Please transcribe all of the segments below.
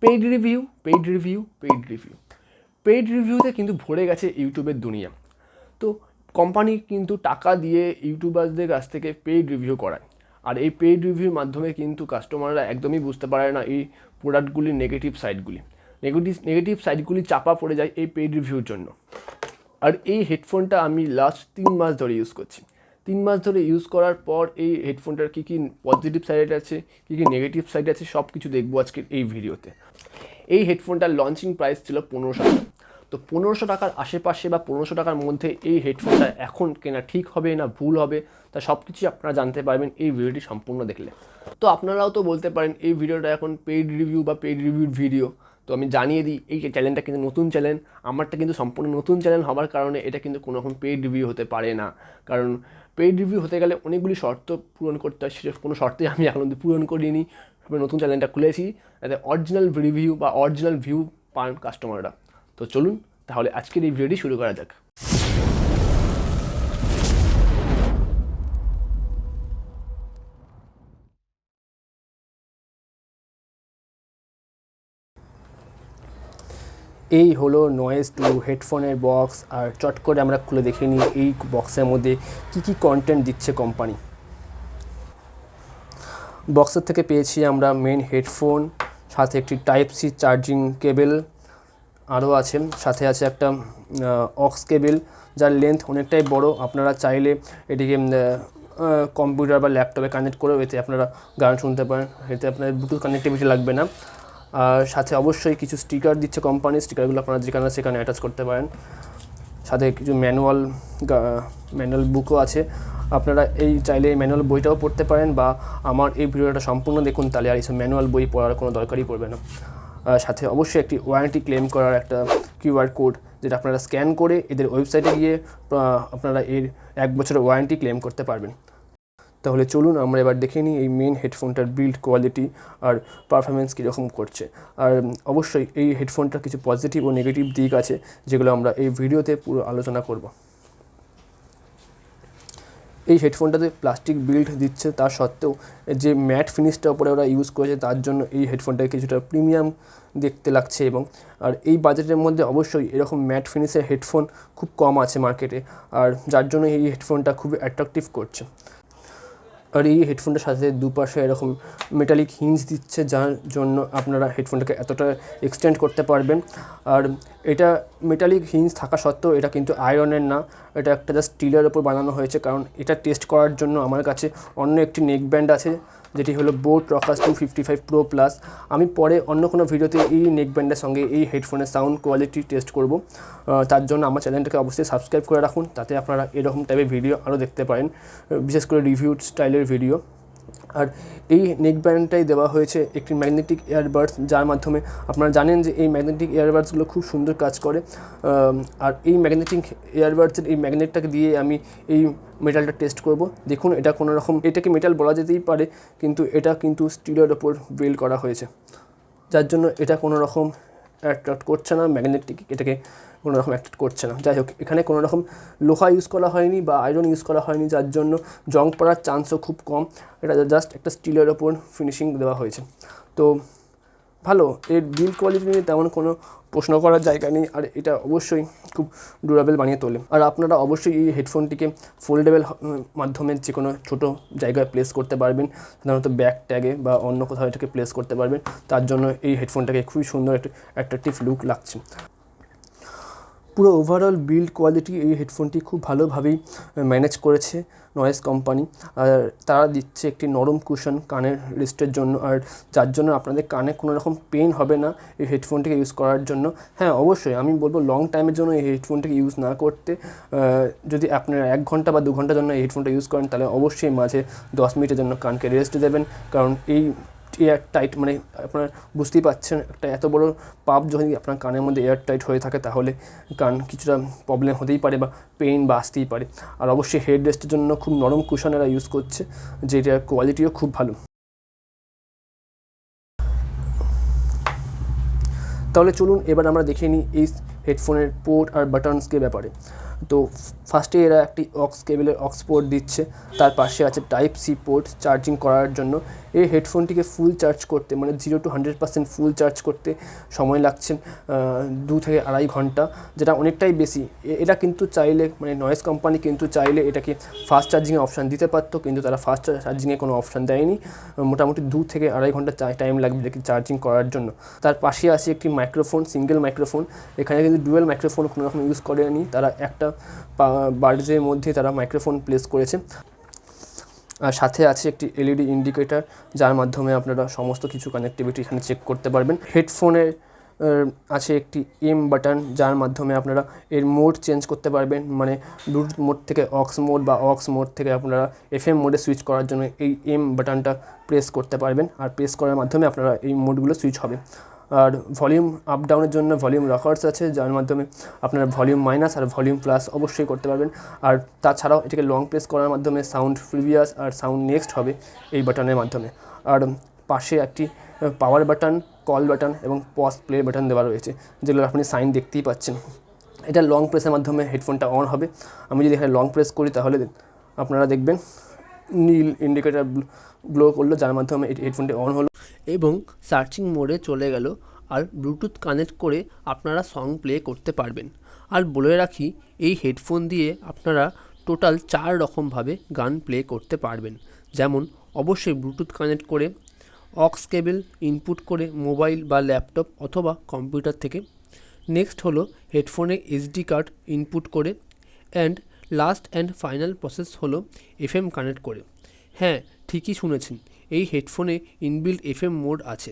Paid review paid রিভিউতে কিন্তু ভরে গেছে ইউটিউবের দুনিয়া। তো কোম্পানি কিন্তু টাকা দিয়ে ইউটিউবারদের কাছ থেকে পেইড রিভিউ করায়, আর এই পেইড রিভিউর মাধ্যমে কিন্তু কাস্টমাররা একদমই বুঝতে পারে না এই প্রোডাক্টগুলির নেগেটিভ সাইডগুলি চাপা পড়ে যায় এই পেইড রিভিউর জন্য। আর এই হেডফোনটা আমি লাস্ট 3 মাস ধরে ইউজ করছি। 3 মাস ধরে ইউজ করার পর এই হেডফোনটার কী কী পজিটিভ সাইড আছে, কী কী নেগেটিভ সাইড আছে, সব কিছু দেখবো আজকের এই ভিডিওতে। এই হেডফোনটার লঞ্চিং প্রাইস ছিল 1500 টাকা। তো 1500 টাকার আশেপাশে বা 1500 টাকার মধ্যে এই হেডফোনটা এখন কেনা ঠিক হবে না ভুল হবে, তা সব কিছুই আপনারা জানতে পারবেন এই ভিডিওটি সম্পূর্ণ দেখলে। তো আপনারাও তো বলতে পারেন এই ভিডিওটা এখন পেইড রিভিউ বা পেইড রিভিউর ভিডিও। তো আমি জানিয়ে দিই, এই চ্যানেলটা কিন্তু নতুন চ্যানেল, আমারটা কিন্তু সম্পূর্ণ নতুন চ্যানেল হওয়ার কারণে এটা কিন্তু কোনো রকম পেইড রিভিউ হতে পারে না। কারণ পেইড রিভিউ হতে গেলে অনেকগুলি শর্ত পূরণ করতে হয়, সেসব কোনো শর্তেই আমি এখন পূরণ করিনি। নতুন চ্যানেলটা খুলেছি যাতে অরিজিনাল রিভিউ বা অরিজিনাল ভিউ পান কাস্টমাররা। তো চলুন তাহলে আজকের এই ভিডিওটি শুরু করা যাক। এই হলো নয়েজ 2 হেডফোনের বক্স, আর চট করে আমরা খুলে দেখে নিই এই বক্সের মধ্যে কী কী কন্টেন্ট দিচ্ছে কোম্পানি। বক্সের থেকে পেয়েছি আমরা মেন হেডফোন, সাথে একটি টাইপ সি চার্জিং কেবেল আরও আছে, সাথে আছে একটা অক্স কেবেল যার লেন্থ অনেকটাই বড়। আপনারা চাইলে এটিকে কম্পিউটার বা ল্যাপটপে কানেক্ট করেও এতে আপনারা গান শুনতে পারেন, এতে আপনার ব্লুটুথ কানেক্টিভিটি লাগবে না। আর সাথে অবশ্যই কিছু স্টিকার দিচ্ছে কোম্পানি, স্টিকারগুলো আপনারা যেখানে সেখানে অ্যাটাচ করতে পারেন। সাথে কিছু ম্যানুয়াল বুকও আছে, আপনারা এই চাইলে এই ম্যানুয়াল বইটাও পড়তে পারেন, বা আমার এই ভিডিওটা সম্পূর্ণ দেখুন, তাহলে আর এইসব ম্যানুয়াল বই পড়ার কোনো দরকারই পড়বে না। সাথে অবশ্যই একটি ওয়ারেন্টি ক্লেম করার একটা কিউআর কোড, যেটা আপনারা স্ক্যান করে এদের ওয়েবসাইটে গিয়ে আপনারা এর 1 বছরের ওয়ারেন্টি ক্লেম করতে পারবেন। তাহলে চলুন আমরা এবার দেখে নিই এই মেন হেডফোনটার বিল্ড কোয়ালিটি আর পারফরমেন্স কীরকম করছে। আর অবশ্যই এই হেডফোনটার কিছু পজিটিভ ও নেগেটিভ দিক আছে, যেগুলো আমরা এই ভিডিওতে পুরো আলোচনা করব। এই হেডফোনটাতে প্লাস্টিক বিল্ড দিচ্ছে, তা সত্ত্বেও যে ম্যাট ফিনিশটা ওপরে ওরা ইউজ করেছে তার জন্য এই হেডফোনটাকে কিছুটা প্রিমিয়াম দেখতে লাগছে। আর এই বাজেটের মধ্যে অবশ্যই এরকম ম্যাট ফিনিশের হেডফোন খুব কম আছে মার্কেটে, আর যার জন্য এই হেডফোনটা খুবই অ্যাট্রাকটিভ করছে। আর এই হেডফোনটার সাথে দুপাশে এরকম মেটালিক হিঞ্জ দিচ্ছে, যার জন্য আপনারা হেডফোনটাকে এতটা এক্সটেন্ড করতে পারবেন। আর এটা মেটালিক হিঞ্জ থাকা সত্ত্বেও এটা কিন্তু আয়রনের না, এটা একটা জাস্ট স্টিলের ওপর বানানো হয়েছে। কারণ এটা টেস্ট করার জন্য আমার কাছে অন্য একটি নেক ব্যান্ড আছে, যেটি হলো বোট রকার্স 255 Pro Plus। আমি পরে অন্য কোনো ভিডিওতে এই নেক ব্যান্ডের সঙ্গে এই হেডফোনের সাউন্ড কোয়ালিটি টেস্ট করব। তার জন্য আমার চ্যানেলটাকে অবশ্যই সাবস্ক্রাইব করে রাখুন, তাতে আপনারা এরকম টাইপের ভিডিও আরও দেখতে পারেন, বিশেষ করে রিভিউ স্টাইলের ভিডিও। আর এই নেক ব্যান্ডটাই দেওয়া হয়েছে একটি ম্যাগনেটিক ইয়ারবাডস, যার মাধ্যমে আপনারা জানেন যে এই ম্যাগনেটিক ইয়ারবাডসগুলো খুব সুন্দর কাজ করে। আর এই ম্যাগনেটিক ইয়ারবাডসের এই ম্যাগনেটটাকে দিয়ে আমি এই মেটালটা টেস্ট করব। দেখুন, এটা কোনো রকম, এটাকে মেটাল বলা যেতেই পারে, কিন্তু এটা কিন্তু স্টিলের ওপর বিল্ড করা হয়েছে, যার জন্য এটা কোনো রকম অ্যাট্রাক্ট করছে না, ম্যাগনেটিক এটাকে কোনো রকম অ্যাট্রাক্ট করছে না। যাই হোক, এখানে কোনো রকম লোহা ইউজ করা হয়নি বা আয়রন ইউজ করা হয়নি, যার জন্য জং পড়ার চান্সও খুব কম। এটা জাস্ট একটা স্টিলের ওপর ফিনিশিং দেওয়া হয়েছে। তো ভালো, এর বিল্ড কোয়ালিটি নিয়ে তেমন কোনো প্রশ্ন করার জায়গা নেই, আর এটা অবশ্যই খুব ডিউরেবল বানিয়ে তোলে। আর আপনারা অবশ্যই এই হেডফোনটিকে ফোল্ডেবল মাধ্যমে যে কোনো ছোটো জায়গায় প্লেস করতে পারবেন, সাধারণত ব্যাক ট্যাগে বা অন্য কোথাও এটাকে প্লেস করতে পারবেন। তার জন্য এই হেডফোনটাকে খুবই সুন্দর একটা অ্যাট্রাকটিভ লুক লাগছে। পুরো ওভারঅল বিল্ড কোয়ালিটি এই হেডফোনটি খুব ভালোভাবেই ম্যানেজ করেছে নয়েজ কোম্পানি। আর তারা দিচ্ছে একটি নরম কুশন কানের রেস্টের জন্য, আর যার জন্য আপনাদের কানে কোনো রকম পেন হবে না এই হেডফোনটিকে ইউজ করার জন্য। হ্যাঁ, অবশ্যই আমি বলবো লং টাইমের জন্য এই হেডফোনটিকে ইউজ না করতে। যদি আপনারা 1 ঘন্টা বা 2 ঘন্টার জন্য এই হেডফোনটা ইউজ করেন, তাহলে অবশ্যই মাঝে 10 মিনিটের জন্য কানকে রেস্ট দেবেন। কারণ এই এয়ার টাইট, মানে আপনারা বুঝতেই পারছেন, একটা এত বড় পাপ যখন আপনার কানের মধ্যে এয়ার টাইট হয়ে থাকে, তাহলে কান কিছুটা প্রবলেম হতেই পারে বা পেইন বা আসতেই পারে। আর অবশ্যই হেড রেস্টের জন্য খুব নরম কুশন এরা ইউজ করছে, যেটার কোয়ালিটিও খুব ভালো। তাহলে চলুন এবার আমরা দেখে নিই এই হেডফোনের পোর্ট আর বাটনসকে ব্যাপারে। তো ফার্স্টে এরা একটি অক্স কেবলের অক্স পোর্ট দিচ্ছে, তার পাশে আছে টাইপ সি পোর্ট চার্জিং করার জন্য। এই হেডফোনটিকে ফুল চার্জ করতে মানে 0 to 100% ফুল চার্জ করতে সময় লাগছে 2 থেকে আড়াই ঘন্টা, যেটা অনেকটাই বেশি। এটা কিন্তু চাইলে মানে নয়েজ কোম্পানি কিন্তু চাইলে এটাকে ফাস্ট চার্জিংয়ের অপশান দিতে পারতো, কিন্তু তারা ফাস্ট চার্জিংয়ে কোনো অপশান দেয়নি। মোটামুটি 2 থেকে আড়াই ঘন্টা টাইম লাগবে এটাকে চার্জিং করার জন্য। তার পাশে আছে একটি মাইক্রোফোন, সিঙ্গেল মাইক্রোফোন। এখানে কিন্তু ডুয়েল মাইক্রোফোন কোনো রকম ইউজ করেনি তারা, একটা বাডসের মধ্যে তারা মাইক্রোফোন প্লেস করেছে। আর সাথে আছে একটি এলইডি ইন্ডিকেটার, যার মাধ্যমে আপনারা সমস্ত কিছু কানেক্টিভিটি এখানে চেক করতে পারবেন। হেডফোনের আছে একটি এম বাটন, যার মাধ্যমে আপনারা এর মোড চেঞ্জ করতে পারবেন, মানে ব্লুটুথ মোড থেকে অক্স মোড বা অক্স মোড থেকে আপনারা এফএম মোডে সুইচ করার জন্য এই এম বাটনটা প্রেস করতে পারবেন। আর প্রেস করার মাধ্যমে আপনারা এই মোডগুলো সুইচ হবে। আর ভলিউম আপ ডাউনের জন্য ভলিউম রকার্স আছে, যার মাধ্যমে আপনারা ভলিউম মাইনাস আর ভলিউম প্লাস অবশ্যই করতে পারবেন। আর তাছাড়াও এটাকে লং প্রেস করার মাধ্যমে সাউন্ড প্রিভিয়াস আর সাউন্ড নেক্সট হবে এই বাটনের মাধ্যমে। আর পাশে একটি পাওয়ার বাটন, কল বাটন এবং পজ প্লে বাটন দেওয়া রয়েছে, যেগুলো আপনি সাইন দেখতেই পাচ্ছেন। এটা লং প্রেসের মাধ্যমে হেডফোনটা অন হবে। আমি যদি এখানে লং প্রেস করি তাহলে আপনারা দেখবেন নীল ইন্ডিকেটার গ্লো করলো, যার মাধ্যমে হেডফোনটি অন হলো এবং সার্চিং মোডে চলে গেল। আর ব্লুটুথ কানেক্ট করে আপনারা সং প্লে করতে পারবেন। আর বলে রাখি, এই হেডফোন দিয়ে আপনারা টোটাল 4 রকমভাবে গান প্লে করতে পারবেন। যেমন অবশ্যই ব্লুটুথ কানেক্ট করে, অক্স কেবল ইনপুট করে মোবাইল বা ল্যাপটপ অথবা কম্পিউটার থেকে, নেক্সট হলো হেডফোনে এসডি কার্ড ইনপুট করে, and last and final process হলো এফএম কানেক্ট করে। হ্যাঁ, ঠিকই শুনেছেন, এই হেডফোনে ইনবিল্ট এফএম মোড আছে,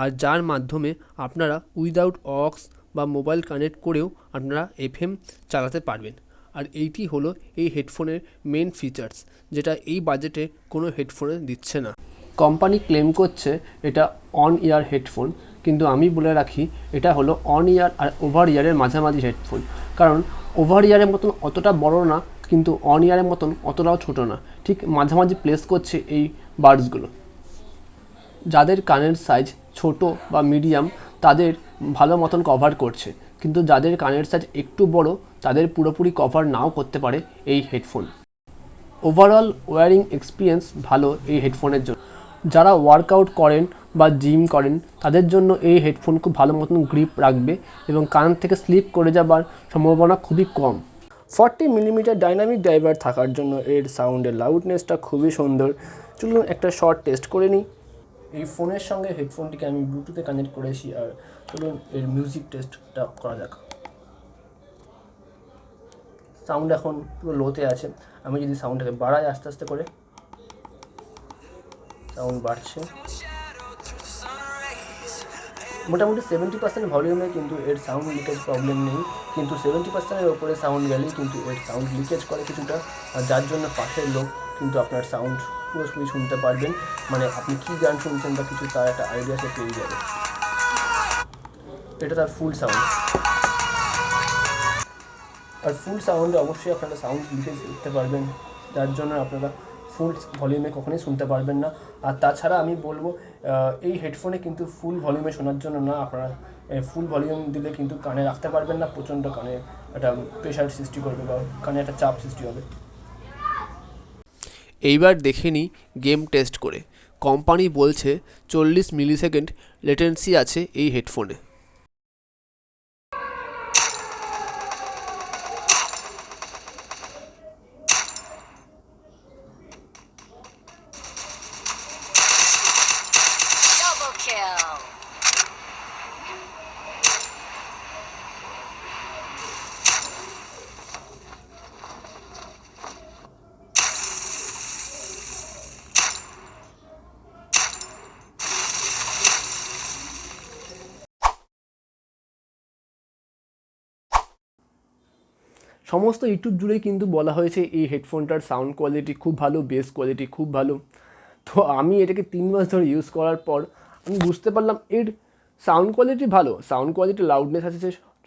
আর যার মাধ্যমে আপনারা উইদাউট অক্স বা মোবাইল কানেক্ট করেও আপনারা এফএম চালাতে পারবেন। আর এইটি হলো এই হেডফোনের মেন ফিচার্স, যেটা এই বাজেটে কোনো হেডফোনে দিচ্ছে না। কোম্পানি ক্লেম করছে এটা অন ইয়ার হেডফোন, কিন্তু আমি বলে রাখি এটা হলো অন ইয়ার আর ওভার ইয়ারের মাঝামাঝি হেডফোন। কারণ ওভার ইয়ারের মতন অতটা বড় না, কিন্তু অন ইয়ারের মতন অতটাও ছোটো না, ঠিক মাঝামাঝি প্লেস করছে এই বাডসগুলো। যাদের কানের সাইজ ছোট বা মিডিয়াম তাদের ভালো মতন কভার করছে, কিন্তু যাদের কানের সাইজ একটু বড় তাদের পুরোপুরি কভার নাও করতে পারে এই হেডফোন। ওভারঅল ওয়্যারিং এক্সপিরিয়েন্স ভালো এই হেডফোনের জন্য। যারা ওয়ার্কআউট করেন বা জিম করেন তাদের জন্য এই হেডফোন খুব ভালো মতন গ্রিপ রাখবে এবং কান থেকে স্লিপ করে যাবার সম্ভাবনা খুবই কম। 40 মিলিমিটার ডাইনামিক ড্রাইভার থাকার জন্য এর সাউন্ডের লাউডনেসটা খুবই সুন্দর। চলুন একটা শর্ট টেস্ট করে নিই। এই ফোনের সঙ্গে হেডফোনটিকে আমি ব্লুটুথে কানেক্ট করেছি, আর চলুন এর মিউজিক টেস্টটা করা যাক। সাউন্ড এখন পুরো লোতে আছে। আমি যদি সাউন্ডটাকে বাড়াই আস্তে আস্তে করে, সাউন্ড বাড়ছে। মোটামুটি 70% ভলিউমে কিন্তু এর সাউন্ড লিকেজ প্রবলেম নেই, কিন্তু 70%-এর ওপরে সাউন্ড গেলেই কিন্তু এর সাউন্ড লিকেজ করে কিছুটা, আর যার জন্য পাশের লোক কিন্তু আপনার সাউন্ড পুরোপুরি শুনতে পারবেন, মানে আপনি কী গান শুনছেন বা কিছু তার একটা আইডিয়া সে পেয়ে যাবে। এটা তার ফুল সাউন্ড, আর ফুল সাউন্ডে অবশ্যই আপনারা সাউন্ড লিকেজ দেখতে পারবেন, যার জন্য আপনারা ফুল ভলিউমে কখনোই শুনতে পারবেন না। আর তাছাড়া আমি বলবো এই হেডফোনে কিন্তু ফুল ভলিউমে শোনার জন্য না, আপনারা ফুল ভলিউম দিলে কিন্তু কানে রাখতে পারবেন না, প্রচণ্ড কানে একটা প্রেশার সৃষ্টি করবে বা কানে একটা চাপ সৃষ্টি হবে। এইবার দেখে নিই গেম টেস্ট করে। কোম্পানি বলছে 40 মিলিসেকেন্ড লেটেন্সি আছে এই হেডফোনে। সমস্ত ইউটিউব জুড়েই কিন্তু বলা হয়েছে এই হেডফোনটার সাউন্ড কোয়ালিটি খুব ভালো, বেস কোয়ালিটি খুব ভালো। তো আমি এটাকে 3 মাস ধরে ইউজ করার পর আমি বুঝতে পারলাম এর সাউন্ড কোয়ালিটি ভালো, সাউন্ড কোয়ালিটি লাউডনেস আছে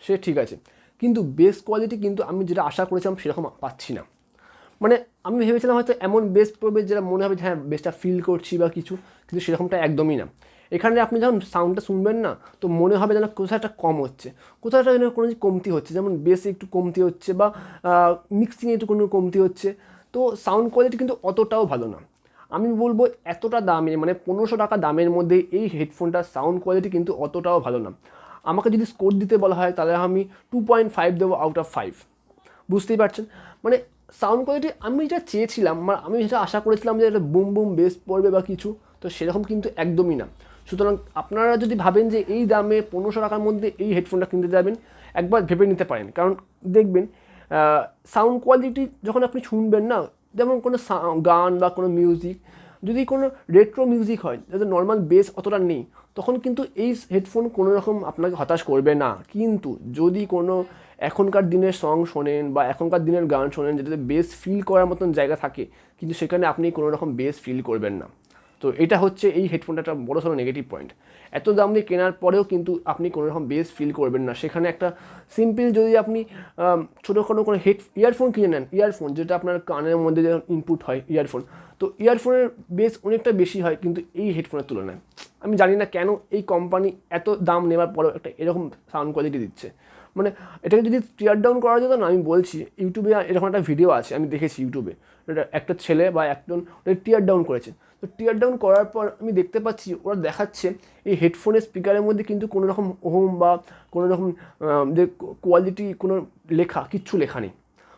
সে ঠিক আছে, কিন্তু বেস কোয়ালিটি কিন্তু আমি যেটা আশা করেছিলাম সেরকম পাচ্ছি না। মানে আমি ভেবেছিলাম হয়তো এমন বেস পড়বে যেটা মনে হবে হ্যাঁ বেসটা ফিল করছি বা কিছু, কিন্তু সেরকমটা একদমই না। এখানে আপনি যখন সাউন্ডটা শুনবেন না, তো মনে হবে যেন কোথাও একটা কম হচ্ছে, কোথাও একটা যেন কোনো কমতি হচ্ছে, যেমন বেসে একটু কমতি হচ্ছে বা মিক্সিংয়ে একটু কোনো কমতি হচ্ছে। তো সাউন্ড কোয়ালিটি কিন্তু অতটাও ভালো না। আমি বলবো এতটা দামে, মানে 1500 টাকা দামের মধ্যে এই হেডফোনটার সাউন্ড কোয়ালিটি কিন্তু অতটাও ভালো না। আমাকে যদি স্কোর দিতে বলা হয় তাহলে আমি 2.5 দেবো আউট অফ 5। বুঝতেই পারছেন, মানে সাউন্ড কোয়ালিটি আমি যেটা চেয়েছিলাম, আমি যেটা আশা করেছিলাম যে এটা বুম বুম বেস পড়বে বা কিছু, তো সেরকম কিন্তু একদমই না। সুতরাং আপনারা যদি ভাবেন যে এই দামে 1500 টাকার মধ্যে এই হেডফোনটা কিনতে যাবেন, একবার ভেবে নিতে পারেন। কারণ দেখবেন সাউন্ড কোয়ালিটি যখন আপনি শুনবেন না, যেমন কোনো গান বা কোনো মিউজিক, যদি কোনো রেট্রো মিউজিক হয় যাতে নর্মাল বেস অতটা নেই, তখন কিন্তু এই হেডফোন কোনো রকম আপনাকে হতাশ করবে না। কিন্তু যদি কোনো এখনকার দিনের সং শোনেন বা এখনকার দিনের গান শোনেন যেটাতে বেস ফিল করার মতন জায়গা থাকে, কিন্তু সেখানে আপনি কোনো রকম বেস ফিল করবেন না। তো এটা হচ্ছে এই হেডফোনটা একটা বড় সড়ো নেগেটিভ পয়েন্ট। এত দাম দিয়ে কেনার পরেও কিন্তু আপনি কোনো রকম বেস ফিল করবেন না। সেখানে একটা সিম্পল যদি আপনি ছোটোখাটো কোনো ইয়ারফোন কিনে নেন, ইয়ারফোন যেটা আপনার কানের মধ্যে যেমন ইনপুট হয় ইয়ারফোন, তো ইয়ারফোনের বেস অনেকটা বেশি হয় কিন্তু এই হেডফোনের তুলনায়। আমি জানি না কেন এই কোম্পানি এত দাম নেওয়ার পরেও একটা এরকম সাউন্ড কোয়ালিটি দিচ্ছে। মানে এটাকে যদি টিয়ার ডাউন করা যেত না, আমি বলছি ইউটিউবে এরকম একটা ভিডিও আছে, আমি দেখেছি ইউটিউবে, একটা ছেলে বা একজন টিয়ার ডাউন করেছে। তো টিয়ার ডাউন করার পর আমি দেখতে পাচ্ছি ওরা দেখাচ্ছে এই হেডফোনের স্পিকারের মধ্যে কিন্তু কোনো রকম ওহম বা কোনো রকম যে কোয়ালিটি কোনো কিচ্ছু লেখা নেই।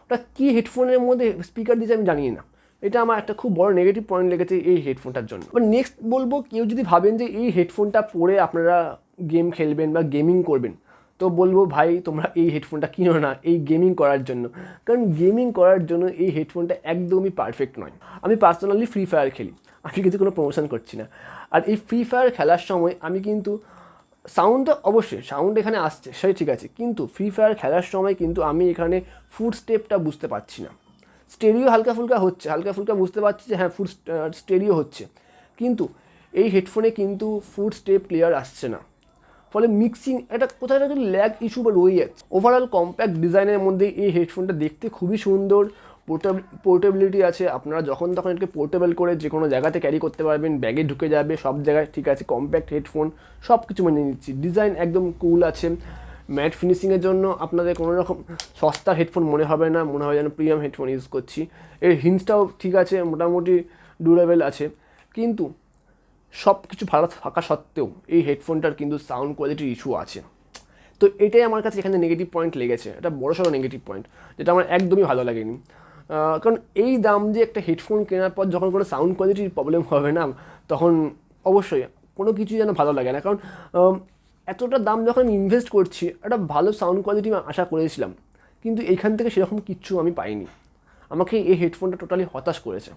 ওটা কী হেডফোনের মধ্যে স্পিকার দিয়েছে আমি জানি না। এটা আমার একটা খুব বড় নেগেটিভ পয়েন্ট লেগেছে এই হেডফোনটার জন্য। এবার নেক্সট বলবো, কেউ যদি ভাবেন যে এই হেডফোনটা পরে আপনারা গেম খেলবেন বা গেমিং করবেন, তো বলবো ভাই তোমরা এই হেডফোনটা কিনো না এই গেমিং করার জন্য। কারণ গেমিং করার জন্য এই হেডফোনটা একদমই পারফেক্ট নয়। আমি পার্সোনালি ফ্রি ফায়ার খেলি, আমি কিন্তু কোনো প্রমোশন করছি না। আর এই ফ্রি ফায়ার খেলার সময় আমি কিন্তু সাউন্ডটা অবশ্যই সাউন্ড এখানে আসছে সেই ঠিক আছে, কিন্তু ফ্রি ফায়ার খেলার সময় কিন্তু আমি এখানে ফুট স্টেপটা বুঝতে পারছি না। স্টেরিও হালকা ফুলকা বুঝতে পারছি যে হ্যাঁ ফুট স্টেরিও হচ্ছে, কিন্তু এই হেডফোনে কিন্তু ফুট স্টেপ ক্লিয়ার আসছে না। ফলে মিক্সিং এটা কোথায় না কোথাও ল্যাগ ইস্যু বা রয়ে যাচ্ছে। ওভারঅল কম্প্যাক্ট ডিজাইনের মধ্যে এই হেডফোনটা দেখতে খুবই সুন্দর, পোর্টেবিলিটি আছে, আপনারা যখন তখন এটাকে পোর্টেবল করে যে কোনো জায়গাতে ক্যারি করতে পারবেন, ব্যাগে ঢুকে যাবে সব জায়গায়, ঠিক আছে। কম্প্যাক্ট হেডফোন সব কিছু মেনে নিচ্ছি, ডিজাইন একদম কুল আছে। ম্যাট ফিনিশিংয়ের জন্য আপনাদের কোনো রকম সস্তা হেডফোন মনে হবে না, মনে হয় যেন প্রিমিয়াম হেডফোন ইউজ করছি। এর হিন্সটাও ঠিক আছে, মোটামুটি ডিউরেবল আছে। কিন্তু সব কিছু ভালো থাকা সত্ত্বেও এই হেডফোনটার কিন্তু সাউন্ড কোয়ালিটির ইস্যু আছে। তো এটাই আমার কাছে এখানে নেগেটিভ পয়েন্ট লেগেছে, এটা বড়সড় নেগেটিভ পয়েন্ট, যেটা আমার একদমই ভালো লাগেনি। কারণ এই দাম দিয়ে একটা হেডফোন কেনার পর যখন কোনো সাউন্ড কোয়ালিটির প্রবলেম হবে না, তখন অবশ্যই কোনো কিছুই যেন ভালো লাগে না। কারণ এতটা দাম যখন আমি ইনভেস্ট করছি, একটা ভালো সাউন্ড কোয়ালিটি আমি আশা করেছিলাম, কিন্তু এইখান থেকে সেরকম কিচ্ছু আমি পাইনি। আমাকে এই হেডফোনটা টোটালি হতাশ করেছে।